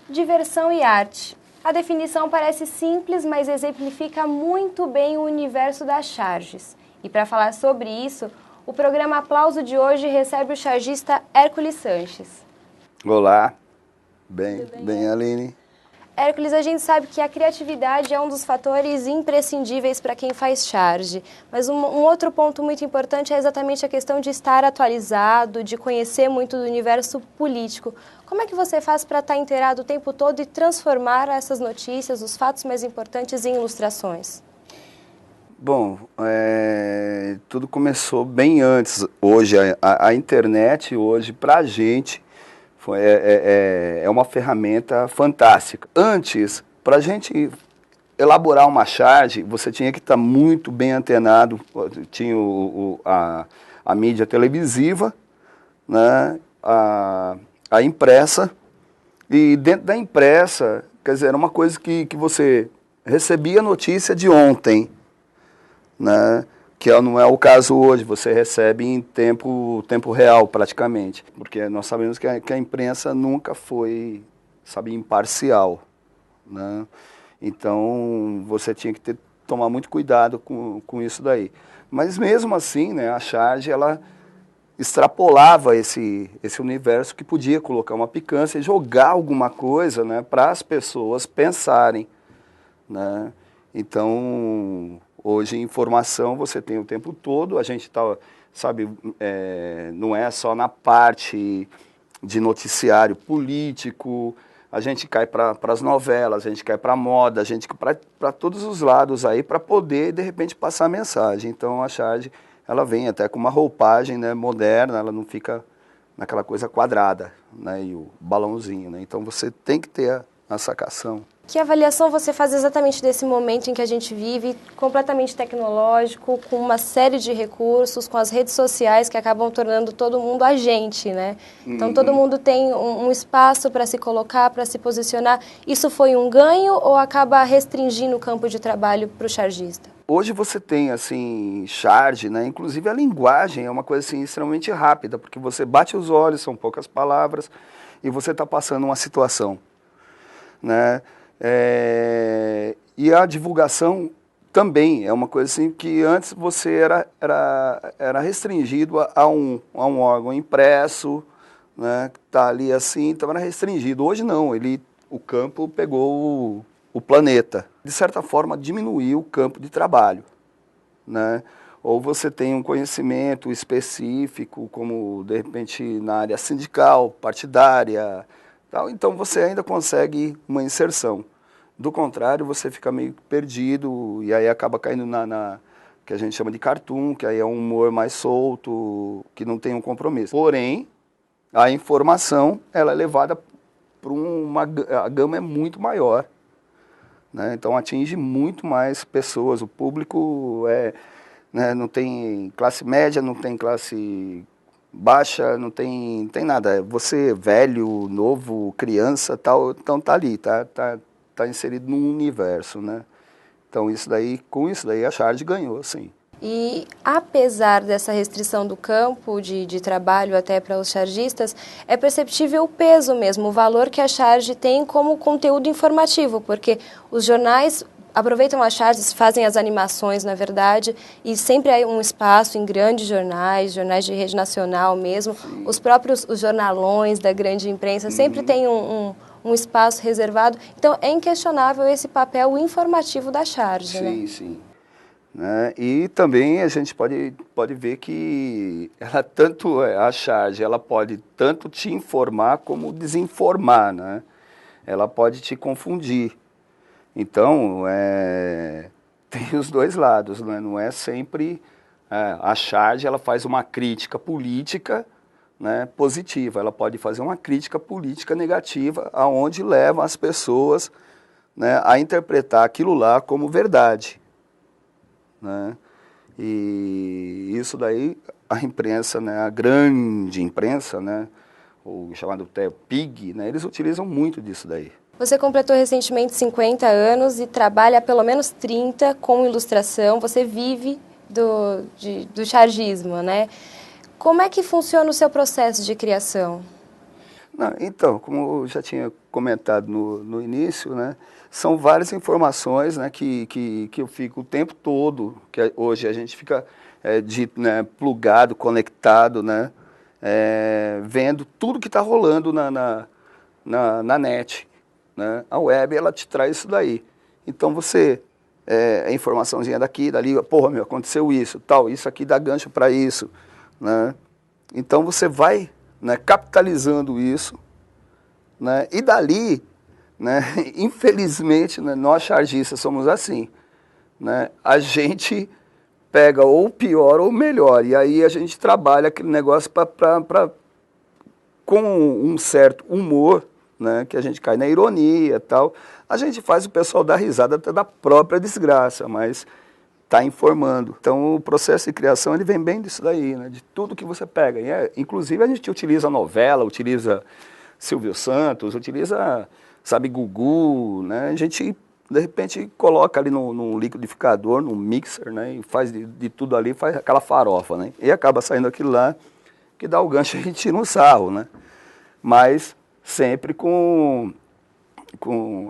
Diversão e arte. A definição parece simples, mas exemplifica muito bem o universo das charges. E para falar sobre isso, o programa Aplauso de hoje recebe o chargista Hércules Sanches. Olá, bem Aline. Hércules, a gente sabe que a criatividade é um dos fatores imprescindíveis para quem faz charge, mas um outro ponto muito importante é exatamente a questão de estar atualizado, de conhecer muito do universo político. Como é que você faz para estar inteirado o tempo todo e transformar essas notícias, os fatos mais importantes, em ilustrações? Bom, tudo começou bem antes. Hoje, a internet, hoje, para a gente, é uma ferramenta fantástica. Antes, para a gente elaborar uma charge, você tinha que estar muito bem antenado. Tinha a mídia televisiva, né, a impressa, e dentro da impressa, quer dizer, era uma coisa que você recebia notícia de ontem, né? Que não é o caso hoje, você recebe em tempo real praticamente, porque nós sabemos que a imprensa nunca foi, sabe, imparcial, né? Então você tinha que tomar muito cuidado com isso daí. Mas mesmo assim, né, a charge ela extrapolava esse universo que podia colocar uma picância e jogar alguma coisa, né, para as pessoas pensarem, né? Então, hoje, informação você tem o tempo todo, a gente está, sabe, não é só na parte de noticiário político, a gente cai para as novelas, a gente cai para a moda, a gente cai para todos os lados aí para poder, de repente, passar a mensagem. Então, a charge, ela vem até com uma roupagem, né, moderna, ela não fica naquela coisa quadrada, né, e o balãozinho, né? Então, você tem que ter a sacação. Que avaliação você faz exatamente desse momento em que a gente vive, completamente tecnológico, com uma série de recursos, com as redes sociais que acabam tornando todo mundo agente, né? Então todo mundo tem um espaço para se colocar, para se posicionar. Isso foi um ganho ou acaba restringindo o campo de trabalho para o chargista? Hoje você tem, assim, charge, né? Inclusive a linguagem é uma coisa, assim, extremamente rápida, porque você bate os olhos, são poucas palavras, e você está passando uma situação, né? E a divulgação também é uma coisa assim que antes você era restringido a um órgão impresso, né, que está ali assim, então era restringido. Hoje não, o campo pegou o planeta. De certa forma, diminuiu o campo de trabalho, né? Ou você tem um conhecimento específico, como de repente na área sindical, partidária, tal, então você ainda consegue uma inserção. Do contrário, você fica meio perdido e aí acaba caindo na que a gente chama de cartoon, que aí é um humor mais solto, que não tem um compromisso. Porém, a informação ela é levada para a gama é muito maior, né? Então atinge muito mais pessoas. O público né, não tem classe média, não tem classe baixa, não tem nada. Você velho, novo, criança, tal, então tá ali, tá inserido num universo, né? Então com isso daí a charge ganhou, sim. E apesar dessa restrição do campo de trabalho até para os chargistas, é perceptível o peso mesmo, o valor que a charge tem como conteúdo informativo, porque os jornais aproveitam as charges, fazem as animações, na verdade, e sempre há um espaço em grandes jornais de rede nacional mesmo, os jornalões da grande imprensa, sempre tem um espaço reservado. Então, é inquestionável esse papel informativo da charge, né? Sim, sim. Né? E também a gente pode ver que a charge, ela pode tanto te informar como desinformar, né? Ela pode te confundir. Então, tem os dois lados, né? Não é sempre... a charge, ela faz uma crítica política, né, positiva. Ela pode fazer uma crítica política negativa, aonde leva as pessoas, né, a interpretar aquilo lá como verdade, né? E isso daí, a imprensa, né, a grande imprensa, né, o chamado PIG, né, eles utilizam muito disso daí. Você completou recentemente 50 anos e trabalha há pelo menos 30 com ilustração. Você vive do chargismo, né? Como é que funciona o seu processo de criação? Não, então, como eu já tinha comentado no início, né, são várias informações, né, que eu fico o tempo todo, hoje a gente fica né, plugado, conectado, né, vendo tudo que está rolando na net. Né? A web, ela te traz isso daí. Então você, a informaçãozinha daqui, dali, porra, meu, aconteceu isso, tal, isso aqui dá gancho para isso. Né? Então você vai, né, capitalizando isso, né, e dali, né, infelizmente, né, nós chargistas somos assim, né, a gente pega ou o pior ou o melhor, e aí a gente trabalha aquele negócio com um certo humor, né, que a gente cai na ironia e tal, a gente faz o pessoal dar risada até da própria desgraça, mas está informando. Então o processo de criação ele vem bem disso daí, né, de tudo que você pega. E inclusive a gente utiliza novela, utiliza Silvio Santos, utiliza, sabe, Gugu, né, a gente de repente coloca ali num liquidificador, num mixer, né, e faz de tudo ali, faz aquela farofa, né, e acaba saindo aquilo lá que dá o gancho e a gente tira um sarro, né, mas sempre com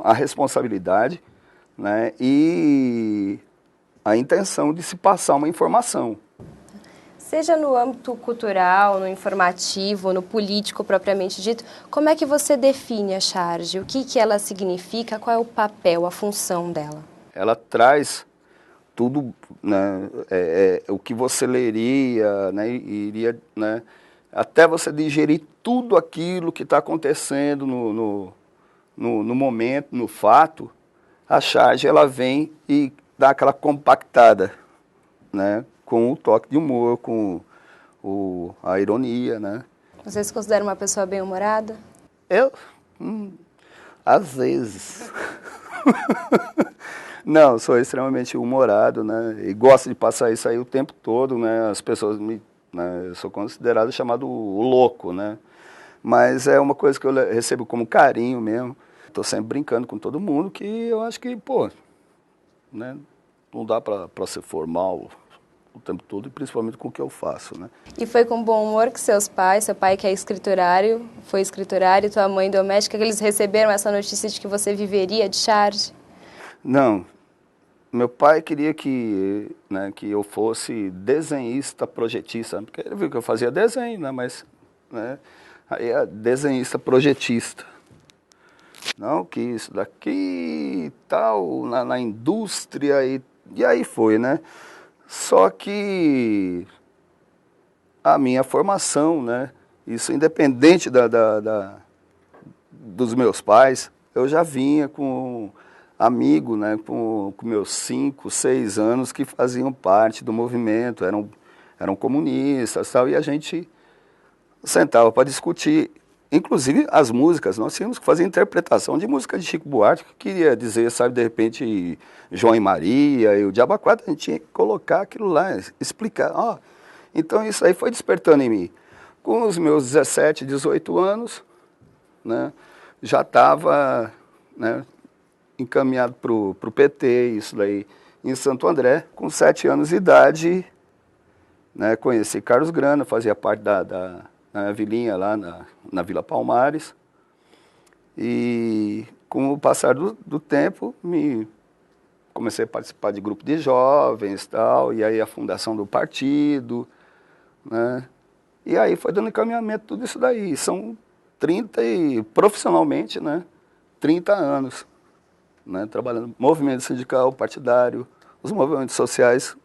a responsabilidade, né, e a intenção de se passar uma informação. Seja no âmbito cultural, no informativo, no político propriamente dito, como é que você define a charge? O que ela significa? Qual é o papel, a função dela? Ela traz tudo, né, o que você leria, né, iria, né, até você digerir tudo aquilo que está acontecendo no momento, no fato, a charge ela vem e dá aquela compactada, né, com o toque de humor, com a ironia, né. Você se considera uma pessoa bem-humorada? Eu? Às vezes. Não, sou extremamente humorado, né, e gosto de passar isso aí o tempo todo, né, as pessoas né, eu sou considerado chamado o louco, né, mas é uma coisa que eu recebo como carinho mesmo. Estou sempre brincando com todo mundo, que eu acho que, pô, né, não dá para ser formal o tempo todo, e principalmente com o que eu faço, né. E foi com bom humor que seu pai que é escriturário, foi escriturário, e tua mãe doméstica, que eles receberam essa notícia de que você viveria de charge? Não, meu pai queria que, né, que eu fosse desenhista projetista, porque ele viu que eu fazia desenho, né, mas, né, aí é desenhista projetista. Não, que isso daqui e tal, na indústria, e aí foi, né? Só que a minha formação, né, isso independente dos meus pais, eu já vinha com amigo, né, com meus 5, 6 anos que faziam parte do movimento, eram comunistas, tal, e a gente sentava para discutir, inclusive as músicas. Nós tínhamos que fazer interpretação de música de Chico Buarque, que queria dizer, sabe, de repente, João e Maria e o Diabo a Quatro, a gente tinha que colocar aquilo lá, explicar. Ó, então isso aí foi despertando em mim. Com os meus 17, 18 anos, né, já estava, né, encaminhado para o PT, isso daí, em Santo André. Com 7 anos de idade, né, conheci Carlos Grana, fazia parte da vilinha lá na Vila Palmares, e com o passar do tempo comecei a participar de grupo de jovens e tal, e aí a fundação do partido, né, e aí foi dando encaminhamento tudo isso daí. São 30 profissionalmente, né, 30 anos, né, trabalhando no movimento sindical, partidário, os movimentos sociais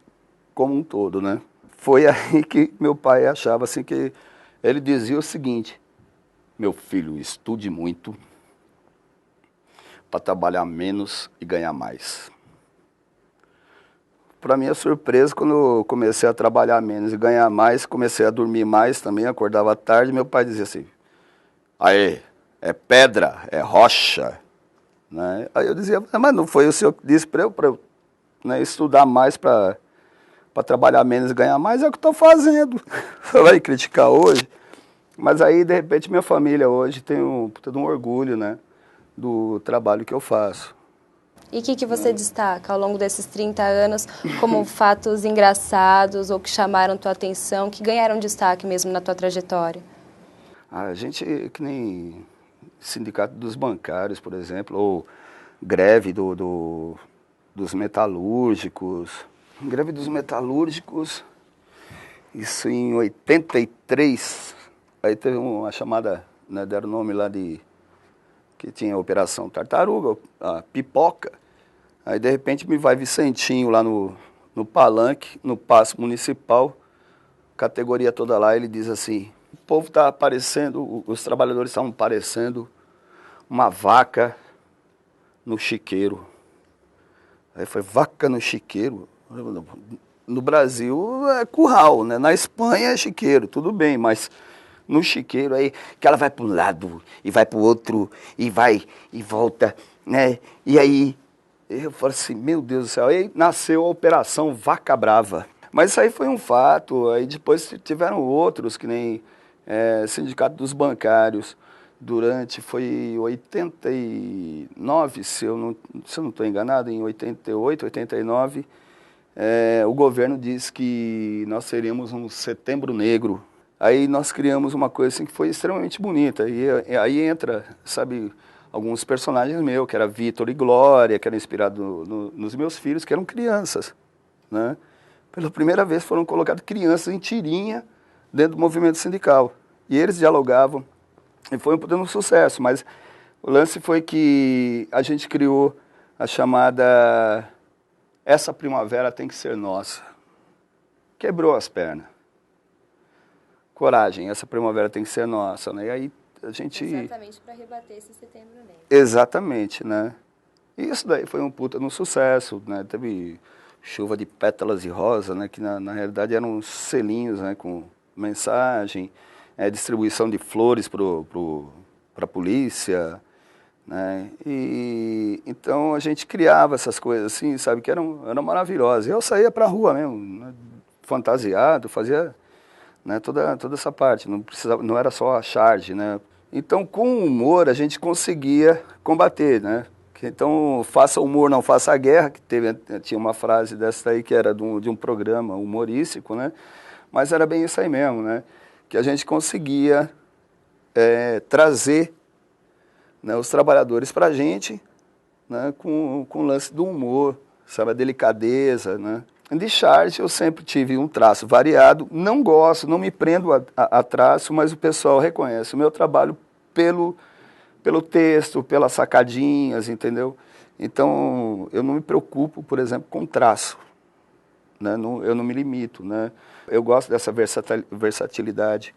como um todo, né. Foi aí que meu pai achava assim que ele dizia o seguinte: meu filho, estude muito para trabalhar menos e ganhar mais. Para minha surpresa, quando eu comecei a trabalhar menos e ganhar mais, comecei a dormir mais também, acordava tarde, meu pai dizia assim: aê, é pedra, é rocha. Né? Aí eu dizia: mas não foi o senhor que disse para eu né, estudar mais para trabalhar menos e ganhar mais? É o que estou fazendo. Você vai criticar hoje? Mas aí, de repente, minha família hoje tem todo um orgulho, né, do trabalho que eu faço. E o que você destaca ao longo desses 30 anos como fatos engraçados ou que chamaram tua atenção, que ganharam destaque mesmo na tua trajetória? A gente, que nem sindicato dos bancários, por exemplo, ou greve dos metalúrgicos. Greve dos metalúrgicos, isso em 83, aí teve uma chamada, né, deram o nome lá de, que tinha a Operação Tartaruga, a Pipoca. Aí de repente me vai Vicentinho lá no palanque, no paço municipal, categoria toda lá, ele diz assim: o povo está aparecendo, os trabalhadores estavam parecendo uma vaca no chiqueiro. Aí foi vaca no chiqueiro. No Brasil é curral, né? Na Espanha é chiqueiro, tudo bem, mas no chiqueiro aí, que ela vai para um lado e vai para o outro, e vai e volta, né? E aí eu falo assim, meu Deus do céu, aí nasceu a Operação Vaca Brava. Mas isso aí foi um fato, aí depois tiveram outros, que nem Sindicato dos Bancários, foi 89, se eu não estou enganado, em 88, 89, o governo disse que nós seríamos um setembro negro. Aí nós criamos uma coisa assim que foi extremamente bonita, e aí entra, sabe, alguns personagens meus, que era Vitor e Glória, que era inspirado nos meus filhos, que eram crianças, né? Pela primeira vez foram colocadas crianças em tirinha dentro do movimento sindical. E eles dialogavam, e foi um sucesso, mas o lance foi que a gente criou a chamada Essa Primavera Tem Que Ser Nossa. Quebrou as pernas. Coragem, essa primavera tem que ser nossa, né? E aí a gente... Exatamente para rebater esse setembro negro. Exatamente, né? E isso daí foi um puta no sucesso, né? Teve chuva de pétalas de rosa, né? Que na realidade eram selinhos, né? Com mensagem, distribuição de flores para a polícia, né? E então a gente criava essas coisas assim, sabe? Que eram maravilhosas. Eu saía para a rua mesmo, né? Fantasiado, fazia... né, toda essa parte, não era só a charge, né? Então, com o humor, a gente conseguia combater, né? Então, faça humor, não faça a guerra, que tinha uma frase dessa aí que era de um programa humorístico, né? Mas era bem isso aí mesmo, né? Que a gente conseguia trazer, né, os trabalhadores para a gente, né, com o lance do humor, sabe, a delicadeza, né? De charge eu sempre tive um traço variado, não gosto, não me prendo a traço, mas o pessoal reconhece o meu trabalho pelo texto, pelas sacadinhas, entendeu? Então eu não me preocupo, por exemplo, com traço, né? Eu não me limito, né? Eu gosto dessa versatilidade,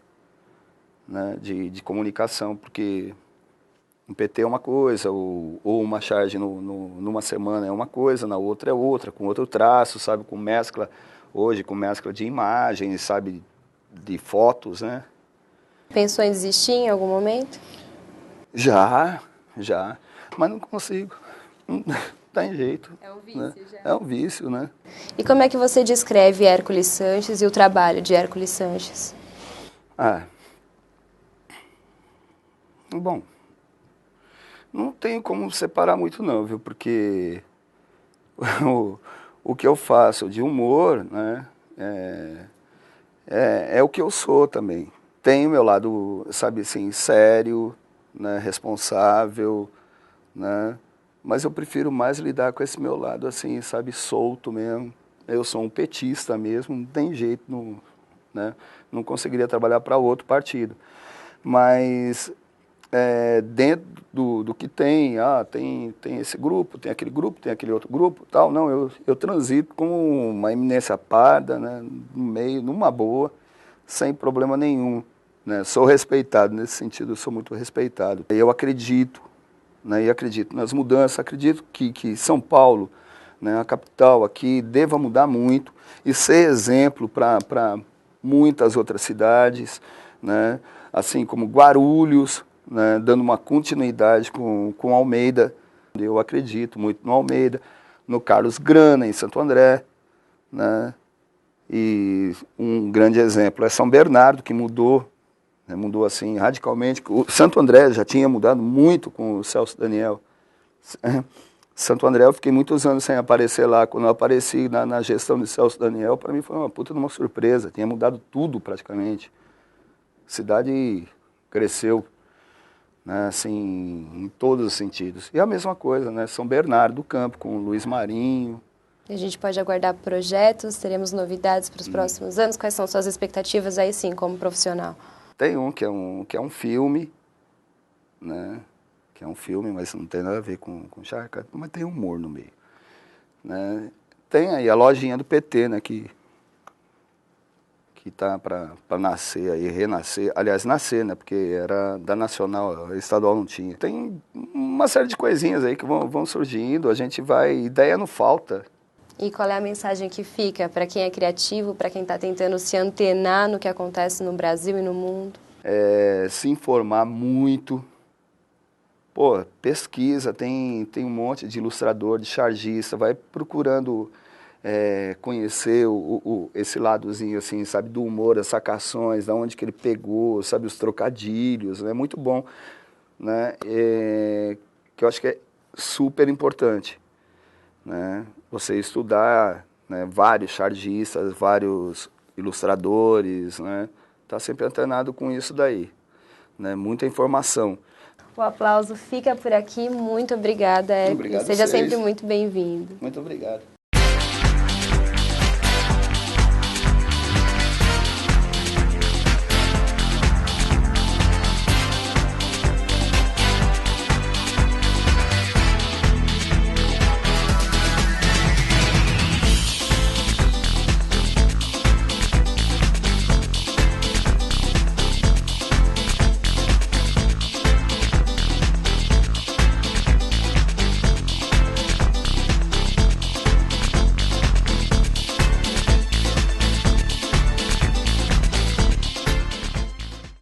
né, de comunicação, porque um PT é uma coisa, ou uma charge numa semana é uma coisa, na outra é outra, com outro traço, sabe, com mescla de imagens, sabe, de fotos, né? Pensou em desistir em algum momento? Já, mas não consigo, não tem jeito. É um vício, né? já. É um vício, né? E como é que você descreve Hércules Sanches e o trabalho de Hércules Sanches? Bom, não tem como separar muito não, viu? Porque o que eu faço de humor, né, é o que eu sou também. Tem o meu lado, sabe assim, sério, né, responsável, né? Mas eu prefiro mais lidar com esse meu lado assim, sabe, solto mesmo. Eu sou um petista mesmo, não tem jeito, né? Não conseguiria trabalhar para outro partido. Mas dentro do que tem esse grupo, tem aquele outro grupo, tal, não, eu transito como uma eminência parda, né, no meio, numa boa, sem problema nenhum, né, sou respeitado, nesse sentido eu sou muito respeitado. Eu acredito, né, e acredito nas mudanças, acredito que São Paulo, né, a capital aqui, deva mudar muito e ser exemplo para muitas outras cidades, né, assim como Guarulhos, né, dando uma continuidade com Almeida. Eu acredito muito no Almeida, no Carlos Grana, em Santo André, né, e um grande exemplo é São Bernardo, que mudou, né, mudou assim radicalmente. O Santo André já tinha mudado muito com o Celso Daniel. Santo André, eu fiquei muitos anos sem aparecer lá. Quando eu apareci na gestão de Celso Daniel, para mim foi uma puta de uma surpresa, tinha mudado tudo praticamente. Cidade cresceu, né, assim, em todos os sentidos. E a mesma coisa, né, São Bernardo do Campo, com o Luiz Marinho. A gente pode aguardar projetos, teremos novidades para os próximos anos? Quais são suas expectativas aí sim, como profissional? Tem que é um filme, né, que é um filme, mas não tem nada a ver com charca, mas tem humor no meio, né. Tem aí a lojinha do PT, né, que tá para nascer aí, renascer, aliás, nascer, né, porque era da Nacional, a estadual não tinha. Tem uma série de coisinhas aí que vão surgindo, a gente vai, ideia não falta. E qual é a mensagem que fica para quem é criativo, para quem está tentando se antenar no que acontece no Brasil e no mundo? Se informar muito. Pô, pesquisa, tem um monte de ilustrador, de chargista, vai procurando conhecer esse ladozinho, assim, sabe, do humor, as sacações, da onde que ele pegou, sabe, os trocadilhos, é muito bom, né, que eu acho que é super importante, né, você estudar, né, vários chargistas, vários ilustradores, né, tá sempre antenado com isso daí, né, muita informação. O aplauso fica por aqui, muito obrigada, Hércules, Obrigado seja a vocês. sempre muito bem-vindo. Muito obrigado.